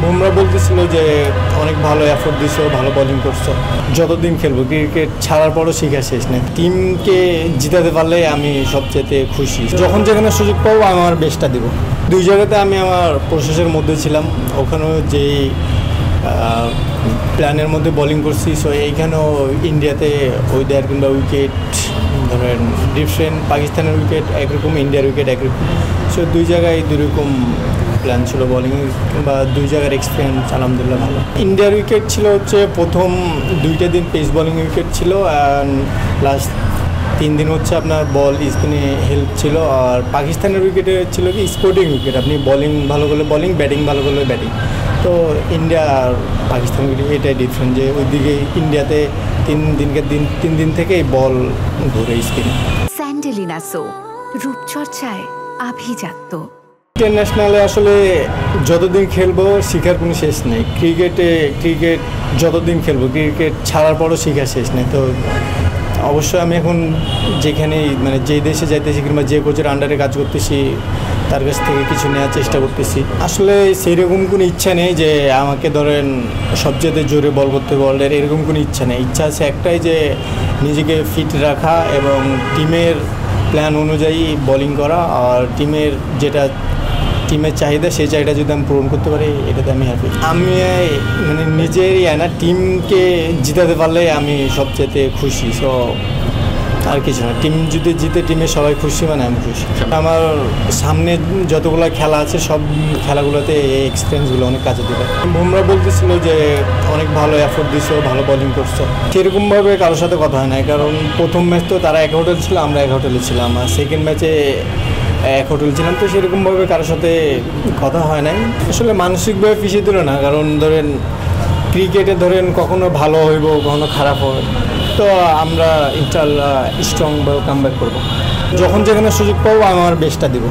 বুমরা বলতেছিল যে অনেক ভালো এফোর্ট দিছো, ভালো বোলিং করছো, যতদিন খেলবো ক্রিকেট ছাড়ার পরও শিখা শেষ নেই। টিমকে জিতাতে পারলে আমি সবচেয়ে খুশি। যখন যেখানে সুযোগ পাবো আমি আমার বেস্টটা দেবো। দুই জায়গাতে আমি আমার প্রসেসের মধ্যে ছিলাম, ওখানেও যেই প্ল্যানের মধ্যে বোলিং করছি। সো এইখানেও ইন্ডিয়াতে ওয়েদার কিংবা উইকেট ধরেন ডিফারেন্ট, পাকিস্তানের উইকেট একরকম, ইন্ডিয়ার উইকেট একরকম। সো দুই জায়গায় দুই রকম প্ল্যান ছিল বোলিং, কিংবা দুই জায়গার এক্সপিরিয়েন্স আলহামদুলিল্লাহ ভালো। ইন্ডিয়ার উইকেট ছিল হচ্ছে প্রথম 2টা দিন পেস বোলিং উইকেট ছিল, অ্যান্ড লাস্ট 3 দিন হচ্ছে আপনার বল স্পিনে হেল্প ছিল। আর পাকিস্তানের উইকেটে ছিল কি স্পোর্টিং উইকেট, আপনি বোলিং ভালো করলে বোলিং, ব্যাটিং ভালো করলে ব্যাটিং। তো ইন্ডিয়া আর পাকিস্তান উইকেট এটাই ডিফারেন্ট, যে ওইদিকে ইন্ডিয়াতে 3 দিন থেকেই বল ঘুরে স্পিনে। স্যান্ডেলিনা সো রূপচর্চায় আভিজাত্য। ইন্টারন্যাশনালে আসলে যতদিন খেলবো শিখার কোনো শেষ নেই। ক্রিকেট যতদিন খেলবো ক্রিকেট ছাড়ার পরও শিখার শেষ নেই। তো অবশ্যই আমি এখন যেখানেই মানে যেই দেশে যাইতেছি কিংবা যে কোচের আন্ডারে কাজ করতেছি তার কাছ থেকে কিছু নেওয়ার চেষ্টা করতেছি। আসলে সেইরকম কোনো ইচ্ছা নেই যে আমাকে ধরেন সবচেয়ে জোরে বল করতে ওয়ার্ল্ডের, এরকম কোনো ইচ্ছা নেই। ইচ্ছা আছে একটাই, যে নিজেকে ফিট রাখা এবং টিমের প্ল্যান অনুযায়ী বোলিং করা, আর টিমের চাহিদা, সেই চাহিদা যদি আমি পূরণ করতে পারি এটাতে আমি হ্যাপি। আমি মানে নিজেরই না, টিমকে জিতাতে পারলে আমি সবচেয়ে খুশি। সো আর কিছু না, টিম যদি জিতে টিমে সবাই খুশি মানে আমি খুশি। আমার সামনে যতগুলো খেলা আছে সব খেলাগুলোতে এই এক্সপিরিয়েন্সগুলো অনেক কাজে দেবে। বুমরা বলতেছিল যে অনেক ভালো এফোর্ট দিছো, ভালো বোলিং করছো। সেরকমভাবে কারোর সাথে কথা হয় না, কারণ প্রথম ম্যাচ তো তারা এক হোটেল ছিল, আমরা এক হোটেলে ছিলাম, আর সেকেন্ড ম্যাচে এক হোটেল ছিলাম। তো সেরকমভাবে কারোর সাথে কথা হয় নাই। আসলে মানসিকভাবে পিছিয়ে দিল না, কারণ ধরেন ক্রিকেটে ধরেন কখনো ভালো হইব, কখনো খারাপ হবে। তো আমরা ইনশাআল্লাহ স্ট্রংভাবে কামব্যাক করবো। যখন যেখানে সুযোগ পাবো আমি আমার বেস্টটা দেবো।